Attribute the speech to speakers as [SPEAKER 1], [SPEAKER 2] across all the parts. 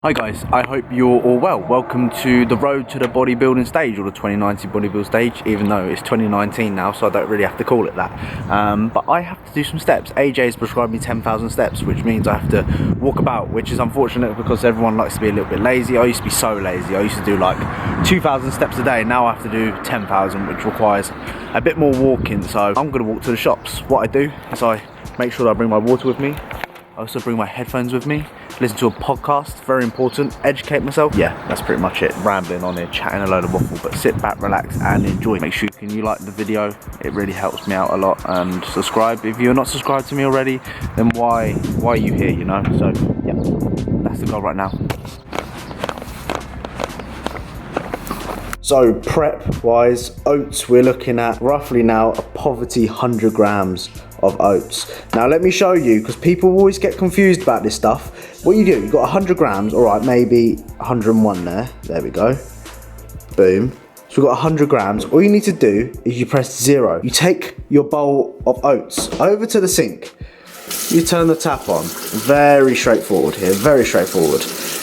[SPEAKER 1] Hi guys, I hope you're all well. Welcome to the road to the bodybuilding stage, or the 2019 bodybuilding stage, even though it's 2019 now, so I don't really have to call it that. But I have to do some steps. AJ has prescribed me 10,000 steps, which means I have to walk about, which is unfortunate because everyone likes to be a little bit lazy. I used to be so lazy. I used to do like 2,000 steps a day. Now I have to do 10,000, which requires a bit more walking. So I'm going to walk to the shops. What I do is I make sure that I bring my water with me. I also bring my headphones with me, listen to a podcast, very important, educate myself. Yeah, that's pretty much it. Rambling on here, chatting a load of waffle, but sit back, relax and enjoy. Make sure you like the video, it really helps me out a lot, and subscribe. If you're not subscribed to me already, then why are you here, you know? So yeah, that's the goal right now. So prep wise, oats, we're looking at roughly now a poverty 100 grams of oats. Now let me show you, because people always get confused about this stuff. What you do, you've got 100 grams, all right, maybe 101 there we go, boom. So we've got 100 grams. All you need to do is you press 0. You take your bowl of oats over to the sink, you turn the tap on. Very straightforward here, very straightforward.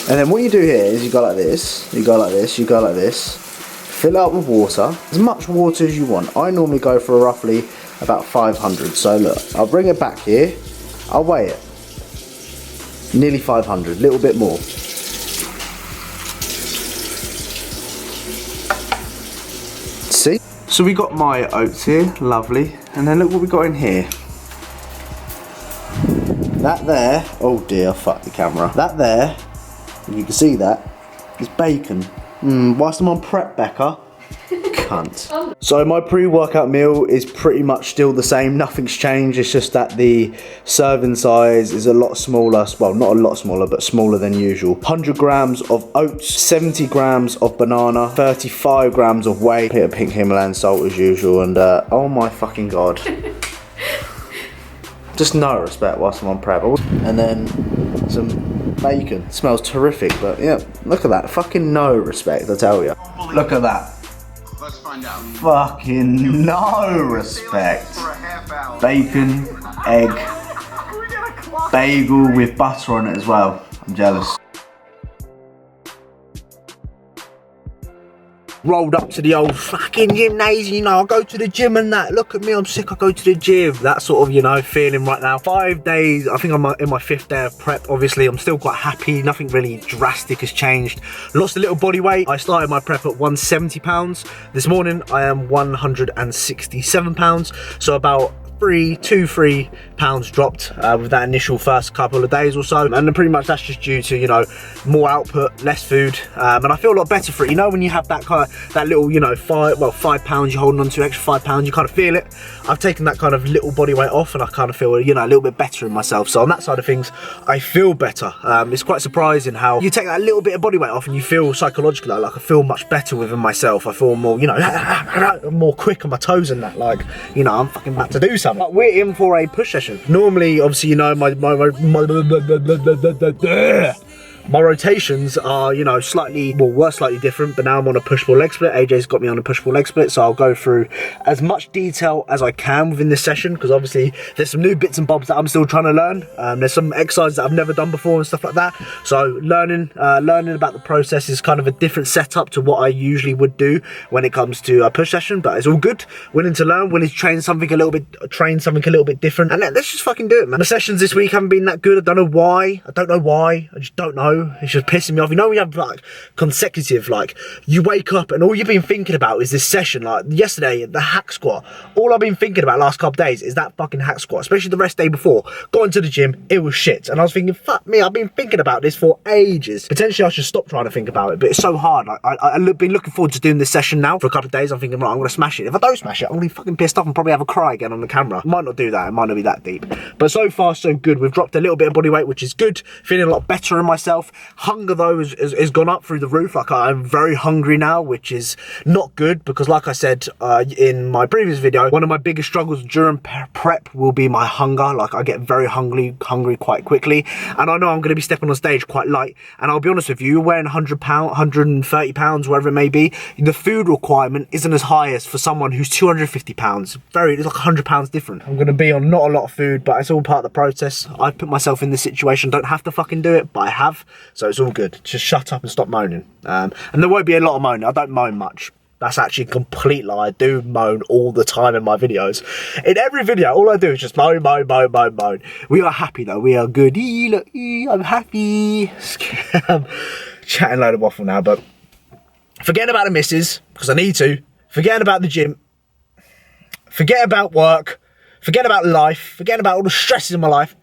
[SPEAKER 1] And then what you do here is you go like this, you go like this, you go like this, fill it up with water, as much water as you want. I normally go for roughly about 500. So look, I'll bring it back here, I'll weigh it. Nearly 500, a little bit more. See? So we got my oats here, lovely. And then look what we got in here. That there, oh dear, fuck the camera. That there, you can see that, is bacon. Whilst I'm on prep, Becca. Cunt. So my pre-workout meal is pretty much still the same, nothing's changed. It's just that the serving size is a lot smaller, well not a lot smaller, but smaller than usual. 100 grams of oats, 70 grams of banana, 35 grams of whey, bit of pink Himalayan salt as usual, and oh my fucking god. Just no respect whilst I'm on prep. And then some bacon. Smells terrific, but yeah, look at that. Fucking no respect, I tell you. Look at that.
[SPEAKER 2] Let's find out.
[SPEAKER 1] Fucking no respect. Bacon, egg, bagel with butter on it as well. I'm jealous. Rolled up to the old fucking gymnasium, you know, I go to the gym and that. Look at me, I'm sick, I go to the gym. That sort of, you know, feeling right now. 5 days, I think I'm in my 5th day of prep. Obviously, I'm still quite happy. Nothing really drastic has changed. Lost a little body weight. I started my prep at 170 pounds. This morning, I am 167 pounds. So about 2-3 pounds dropped with that initial first couple of days or so, and then pretty much that's just due to, you know, more output, less food, and I feel a lot better for it. You know, when you have that kind of, that little, you know, 5 pounds you're holding on to, extra 5 pounds, you kind of feel it. I've taken that kind of little body weight off and I kind of feel, you know, a little bit better in myself. So on that side of things, I feel better. It's quite surprising how you take that little bit of body weight off and you feel psychologically like I feel much better within myself. I feel more, you know, more quick on my toes and that, like, you know, I'm fucking about to do something. But we're in for a push session. Normally, obviously, you know, my rotations are, you know, were slightly different, but now I'm on a push-pull leg split. AJ's got me on a push-pull leg split, so I'll go through as much detail as I can within this session, because obviously there's some new bits and bobs that I'm still trying to learn. There's some exercises that I've never done before and stuff like that. So learning about the process is kind of a different setup to what I usually would do when it comes to a push session, but it's all good. Willing to learn, willing to train something a little bit different, and let's just fucking do it, man. The sessions this week haven't been that good. I don't know why. I just don't know. It's just pissing me off. You know, when you have like consecutive, like you wake up and all you've been thinking about is this session. Like yesterday, the hack squat. All I've been thinking about last couple of days is that fucking hack squat, especially the rest day before. Going to the gym, it was shit. And I was thinking, fuck me, I've been thinking about this for ages. Potentially I should stop trying to think about it, but it's so hard. I've been looking forward to doing this session now for a couple of days. I'm thinking, right, I'm going to smash it. If I don't smash it, I'm going to be fucking pissed off and probably have a cry again on the camera. Might not do that. It might not be that deep. But so far, so good. We've dropped a little bit of body weight, which is good. Feeling a lot better in myself. Hunger, though, has gone up through the roof. Like, I'm very hungry now, which is not good, because like I said in my previous video, one of my biggest struggles during prep will be my hunger. Like, I get very hungry quite quickly, and I know I'm going to be stepping on stage quite light, and I'll be honest with you, you're wearing 100 pounds, 130 pounds, wherever it may be, the food requirement isn't as high as for someone who's 250 pounds. It's like 100 pounds different. I'm going to be on not a lot of food, but it's all part of the process. I've put myself in this situation. Don't have to fucking do it, but I have. So it's all good. Just shut up and stop moaning. And there won't be a lot of moaning. I don't moan much. That's actually a complete lie. I do moan all the time in my videos. In every video, all I do is just moan, moan, moan, moan, moan. We are happy though. We are good. Look, I'm happy. I'm chatting a load of waffle now, but forget about the missus, because I need to. Forget about the gym. Forget about work. Forget about life. Forget about all the stresses in my life.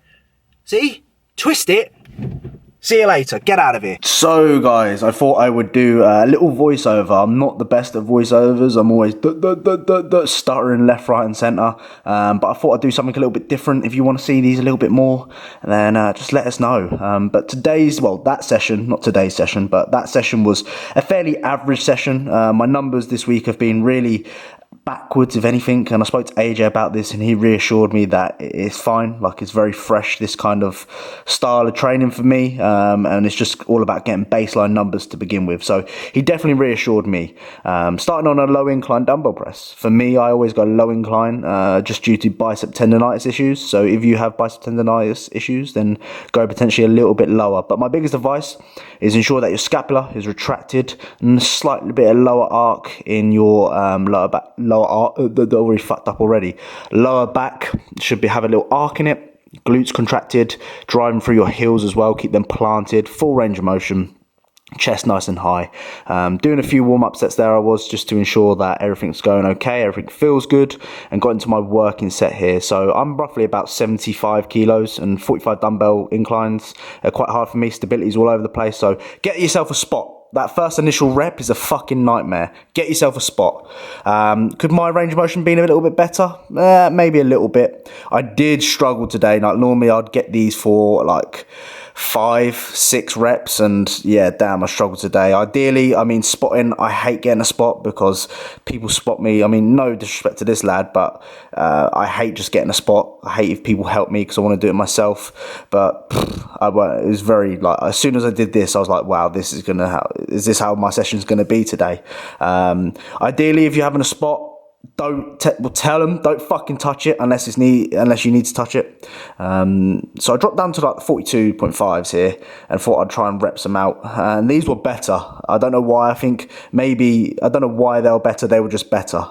[SPEAKER 1] See? Twist it. See you later. Get out of here. So, guys, I thought I would do a little voiceover. I'm not the best at voiceovers. I'm always stuttering left, right, and centre. But I thought I'd do something a little bit different. If you want to see these a little bit more, then just let us know. But today's, well, that session, not today's session, but that session was a fairly average session. My numbers this week have been really backwards, if anything, and I spoke to AJ about this and he reassured me that it's fine. Like, it's very fresh, this kind of style of training for me, and it's just all about getting baseline numbers to begin with. So he definitely reassured me. Starting on a low incline dumbbell press. For me, I always go low incline just due to bicep tendonitis issues. So if you have bicep tendonitis issues, then go potentially a little bit lower. But my biggest advice is ensure that your scapula is retracted and a slightly bit of lower arc in your lower back. They're already fucked up already. Lower back should have a little arc in it. Glutes contracted, driving through your heels as well. Keep them planted, full range of motion. Chest nice and high. Doing a few warm-up sets there I was, just to ensure that everything's going okay, everything feels good, and got into my working set here. So I'm roughly about 75 kilos and 45 dumbbell inclines. Quite hard for me, stability's all over the place, so get yourself a spot. That first initial rep is a fucking nightmare. Get yourself a spot. Could my range of motion been a little bit better? Maybe a little bit. I did struggle today. Like, normally I'd get these for like 5-6 reps, and yeah, damn, I struggled today. Ideally, I mean, spotting, I hate getting a spot because people spot me. I mean, no disrespect to this lad, but I hate just getting a spot. I hate if people help me because I want to do it myself. But it was very, like, as soon as I did this, I was like, wow, is this how my session's gonna be today? Ideally, if you're having a spot, tell them don't fucking touch it unless you need to touch it. So I dropped down to like the 42.5s here and thought I'd try and rep some out, and these were better. I don't know why. I don't know why they were better. They were just better.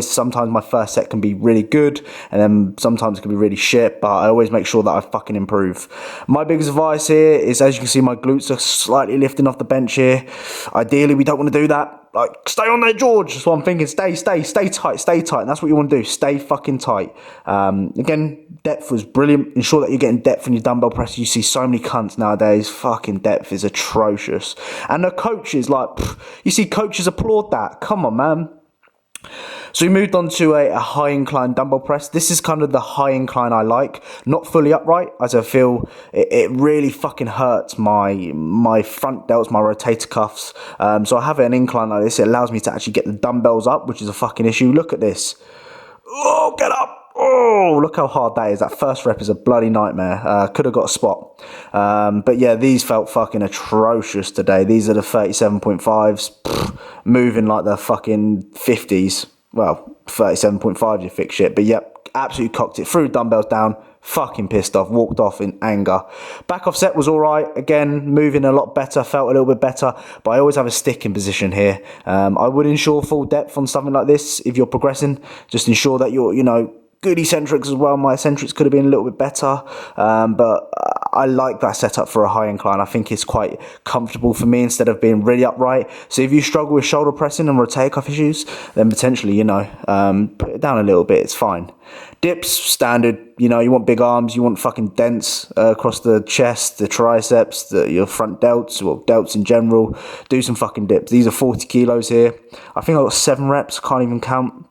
[SPEAKER 1] Sometimes my first set can be really good, and then sometimes it can be really shit, but I always make sure that I fucking improve. My biggest advice here is, as you can see, my glutes are slightly lifting off the bench here. Ideally, we don't want to do that. Like, stay on there, George. That's what I'm thinking. Stay tight. And that's what you want to do. Stay fucking tight. Again, depth was brilliant. Ensure that you're getting depth in your dumbbell press. You see so many cunts nowadays. Fucking depth is atrocious. And the coaches, like, you see coaches applaud that. Come on, man. So we moved on to a high incline dumbbell press. This is kind of the high incline I like. Not fully upright, as I feel it really fucking hurts my front delts, my rotator cuffs. So I have an incline like this. It allows me to actually get the dumbbells up, which is a fucking issue. Look at this. Oh, get up. Oh, look how hard that is. That first rep is a bloody nightmare. Could have got a spot. But yeah, these felt fucking atrocious today. These are the 37.5s. Moving like the fucking 50s. Well, 37.5 you fix shit. But yep, absolutely cocked it. Threw dumbbells down. Fucking pissed off. Walked off in anger. Back off set was alright. Again, moving a lot better. Felt a little bit better. But I always have a stick in position here. I would ensure full depth on something like this if you're progressing. Just ensure that you're, good eccentrics as well. My eccentrics could have been a little bit better, but I like that setup for a high incline. I think it's quite comfortable for me instead of being really upright. So if you struggle with shoulder pressing and rotator cuff issues, then potentially, put it down a little bit. It's fine. Dips, standard. You want big arms. You want fucking dents across the chest, the triceps, your front delts, well, delts in general. Do some fucking dips. These are 40 kilos here. I think I got 7 reps. Can't even count.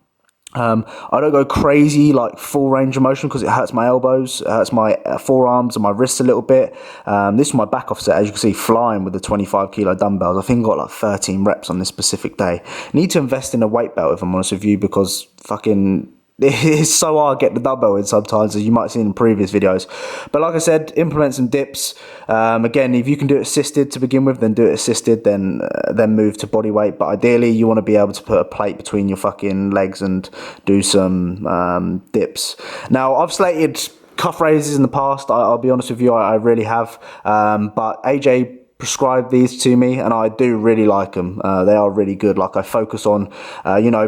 [SPEAKER 1] I don't go crazy like full range of motion because it hurts my elbows, it hurts my forearms and my wrists a little bit. This is my back off set, as you can see, flying with the 25 kilo dumbbells. I think I got like 13 reps on this specific day. Need to invest in a weight belt, if I'm honest with you, because fucking it's so hard to get the dumbbell in sometimes, as you might have seen in previous videos. But like I said, implement some dips. Again, if you can do it assisted to begin with, then do it assisted, then move to body weight. But ideally, you want to be able to put a plate between your fucking legs and do some dips. Now, I've slated cuff raises in the past. I'll be honest with you, I really have. But AJ prescribed these to me, and I do really like them. They are really good. Like, I focus on, you know,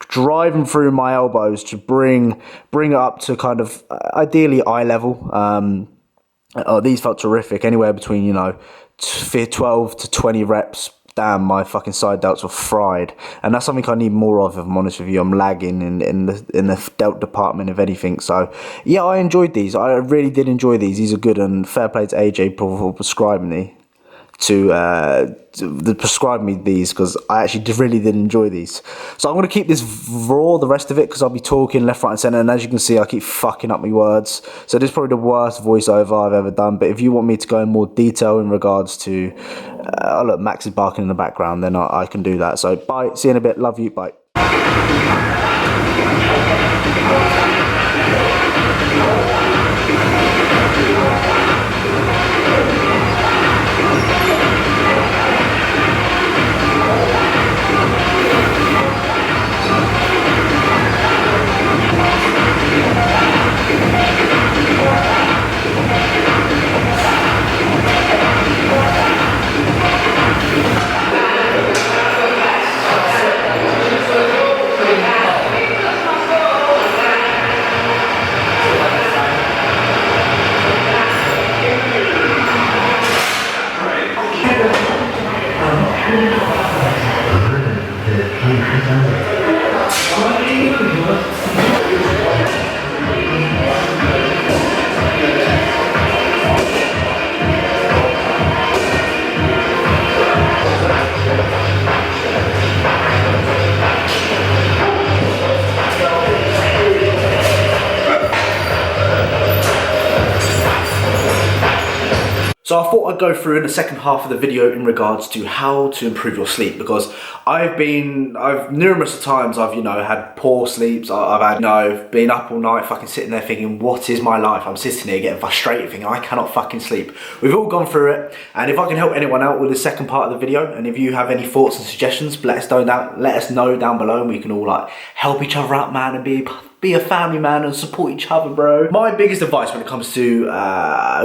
[SPEAKER 1] driving through my elbows to bring it up to kind of ideally eye level. Oh, these felt terrific. Anywhere between, you know, 12 to 20 reps. Damn, my fucking side delts were fried, and that's something I need more of. If I'm honest with you, I'm lagging in the delt department, if anything. So yeah, I enjoyed these. I really did enjoy these. These are good, and fair play to AJ for prescribing me to prescribe me these, because I actually really did enjoy these. So I'm going to keep this raw, the rest of it, because I'll be talking left, right and centre, and as you can see, I keep fucking up my words. So this is probably the worst voiceover I've ever done, but if you want me to go in more detail in regards to oh look, Max is barking in the background, then I can do that. So bye, see you in a bit, love you, bye. So I thought I'd go through in the second half of the video in regards to how to improve your sleep, because I've numerous times I've, you know, had poor sleeps. I've had, you know, been up all night fucking sitting there thinking, what is my life? I'm sitting here getting frustrated thinking I cannot fucking sleep. We've all gone through it, and if I can help anyone out with the second part of the video, and if you have any thoughts and suggestions, let us know down below, and we can all like help each other out, man, and be a family, man, and support each other, bro. My biggest advice when it comes to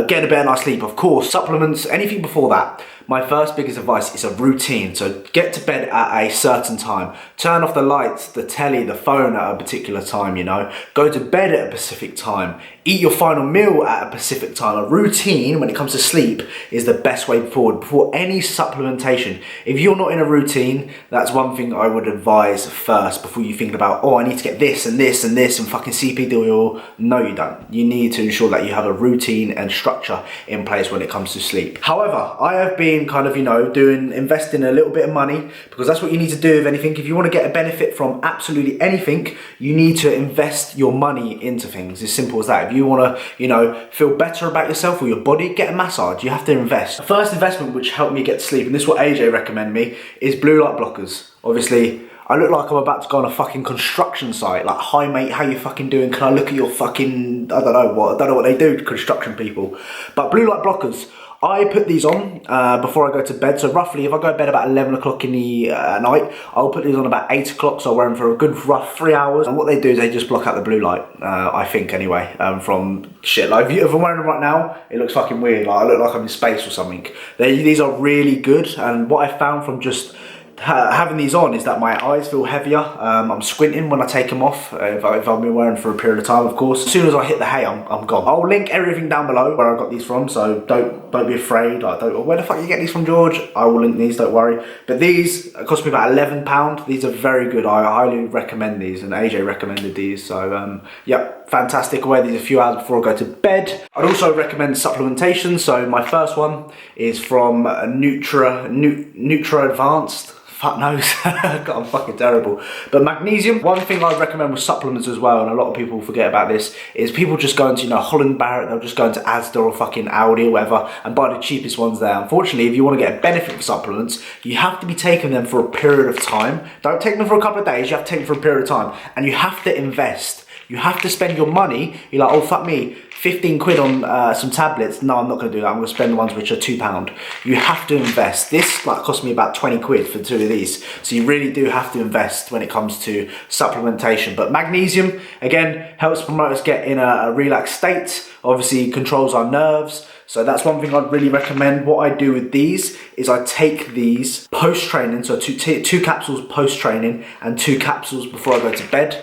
[SPEAKER 1] getting a better night's sleep, of course, supplements, anything before that, my first biggest advice is a routine. So get to bed at a certain time. Turn off the lights, the telly, the phone at a particular time, you know. Go to bed at a specific time. Eat your final meal at a specific time. A routine when it comes to sleep is the best way forward before any supplementation. If you're not in a routine, that's one thing I would advise first before you think about, oh, I need to get this and this and this and fucking CPD oil. No, you don't. You need to ensure that you have a routine and structure in place when it comes to sleep. However, I have been kind of, you know, investing a little bit of money, because that's what you need to do. If anything, if you want to get a benefit from absolutely anything, you need to invest your money into things. As simple as that. If you want to, you know, feel better about yourself or your body, get a massage. You have to invest. The first investment which helped me get to sleep, and this is what AJ recommended me, is blue light blockers. Obviously, I look like I'm about to go on a fucking construction site. Like, hi mate, how you fucking doing? Can I look at your fucking, I don't know what they do to construction people. But blue light blockers, I put these on before I go to bed. So roughly, if I go to bed about 11 o'clock in the night, I'll put these on about 8 o'clock. So I wear them for a good rough 3 hours. And what they do is they just block out the blue light, I think anyway, from shit. Like, if I'm wearing them right now, it looks fucking weird. Like, I look like I'm in space or something. These are really good. And what I found from just having these on is that my eyes feel heavier. I'm squinting when I take them off, if I've been wearing them for a period of time, of course. As soon as I hit the hay, I'm gone. I'll link everything down below where I got these from, so don't be afraid. Like, where the fuck you get these from, George? I will link these, don't worry. But these cost me about £11. These are very good. I highly recommend these, and AJ recommended these. So yeah, fantastic. I wear these a few hours before I go to bed. I'd also recommend supplementation. So my first one is from Nutra Advanced. Fuck knows. God, I'm fucking terrible. But magnesium, one thing I recommend with supplements as well, and a lot of people forget about this, is people just go into, you know, Holland Barrett, they'll just go into Asda or fucking Aldi or whatever and buy the cheapest ones there. Unfortunately, if you want to get a benefit for supplements, you have to be taking them for a period of time. Don't take them for a couple of days, you have to take them for a period of time. And you have to invest You have to spend your money. You're like, oh, fuck me, 15 quid on some tablets. No, I'm not going to do that. I'm going to spend the ones which are £2. You have to invest. This like cost me about 20 quid for 2 of these. So you really do have to invest when it comes to supplementation. But magnesium, again, helps promote us get in a relaxed state. Obviously controls our nerves. So that's one thing I'd really recommend. What I do with these is I take these post-training, so two capsules post-training and 2 capsules before I go to bed.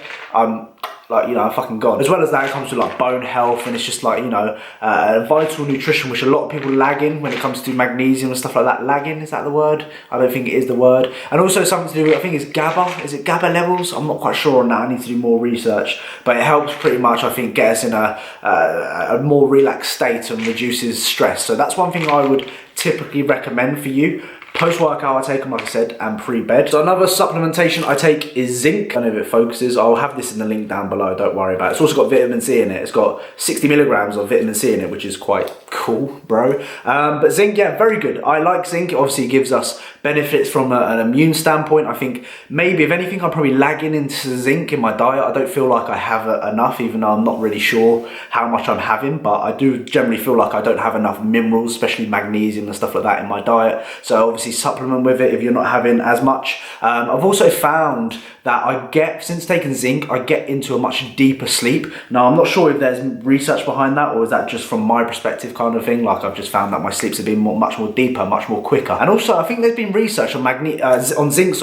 [SPEAKER 1] Like, you know, I'm fucking gone. As well as that, it comes to like bone health, and it's just like, you know, vital nutrition, which a lot of people lag in when it comes to magnesium and stuff like that. Lagging, is that the word? I don't think it is the word. And also something to do with, I think it's GABA. Is it GABA levels? I'm not quite sure on that. I need to do more research. But it helps pretty much, I think, get us in a more relaxed state and reduces stress. So that's one thing I would typically recommend for you. Post-workout, I take them, like I said, and pre-bed. So another supplementation I take is zinc. I don't know if it focuses. I'll have this in the link down below, don't worry about it. It's also got vitamin C in it. It's got 60 milligrams of vitamin C in it, which is quite cool, bro. But zinc, yeah, very good. I like zinc. It obviously gives us benefits from an immune standpoint. I think maybe, if anything, I'm probably lagging into zinc in my diet. I don't feel like I have enough, even though I'm not really sure how much I'm having, but I do generally feel like I don't have enough minerals, especially magnesium and stuff like that in my diet. So obviously supplement with it if you're not having as much. I've also found that since taking zinc, I get into a much deeper sleep. Now, I'm not sure if there's research behind that, or is that just from my perspective kind of thing. Like, I've just found that my sleeps have been much more deeper, much more quicker. And also, I think there's been research on zinc,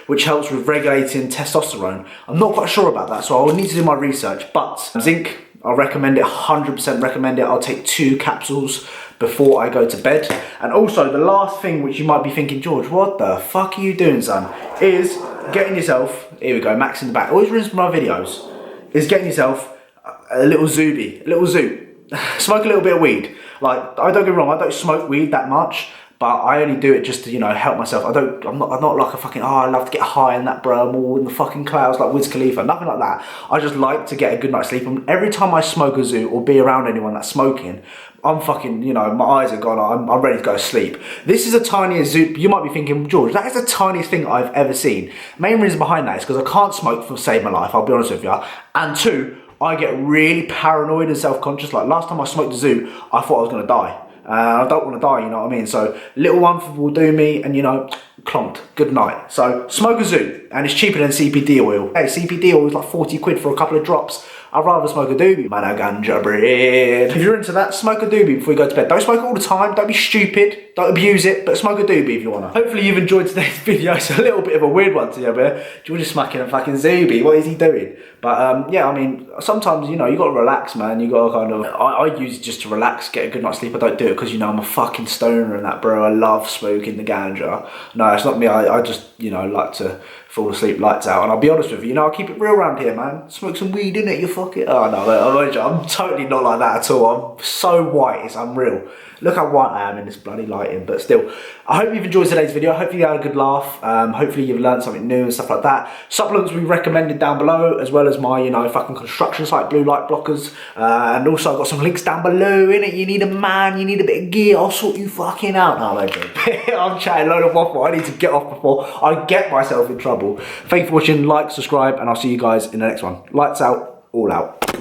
[SPEAKER 1] which helps with regulating testosterone. I'm not quite sure about that, so I'll need to do my research. But zinc, I'll recommend it, 100% recommend it. I'll take 2 capsules before I go to bed. And also, the last thing which you might be thinking, George, what the fuck are you doing, son? Is getting yourself, here we go, Max in the back, always rinse my videos, is getting yourself a little zoobie, a little zoot. Smoke a little bit of weed. Like, I don't get me wrong, I don't smoke weed that much, but I only do it just to, you know, help myself. I'm not like a fucking, oh, I love to get high in that, bro, I'm all in the fucking clouds like Wiz Khalifa, nothing like that. I just like to get a good night's sleep, and every time I smoke a zoot or be around anyone that's smoking, I'm fucking, you know, my eyes are gone, I'm ready to go to sleep. This is the tiniest zoot. You might be thinking, George, that is the tiniest thing I've ever seen. Main reason behind that is because I can't smoke to save my life, I'll be honest with you. And 2, I get really paranoid and self-conscious. Like, last time I smoked a zoot, I thought I was gonna die. I don't want to die, you know what I mean? So, little one will do me, and, you know, clonked, good night. So, smoke a zoot, and it's cheaper than CBD oil. Hey, CBD oil is like 40 quid for a couple of drops. I'd rather smoke a doobie. Man, a ganja bread. If you're into that, smoke a doobie before you go to bed. Don't smoke it all the time, don't be stupid, don't abuse it, but smoke a doobie if you wanna. Hopefully you've enjoyed today's video. It's a little bit of a weird one to you, but George is smacking a fucking zoobie. What is he doing? But yeah, I mean, sometimes, you know, you gotta relax, man. You gotta kind of, I use it just to relax, get a good night's sleep. I don't do it because, you know, I'm a fucking stoner and that, bro. I love smoking the ganja. No, it's not me. I just, you know, like to fall asleep lights out. And I'll be honest with you, you know, I'll keep it real around here, man. Smoke some weed, innit, you fuck it. Oh no, I'm totally not like that at all. I'm so white, it's unreal. Look how white I am in this bloody lighting, but still, I hope you've enjoyed today's video. Hopefully you had a good laugh. Hopefully you've learned something new and stuff like that. Supplements we recommended down below, as well as my, you know, fucking construction site Bluelight blockers. And also I've got some links down below, innit? You need a man, you need a bit of gear, I'll sort you fucking out. No, I'm joking. I'm chatting a load of waffle. I need to get off before I get myself in trouble. Thank you for watching, like, subscribe, and I'll see you guys in the next one. Lights out, all out.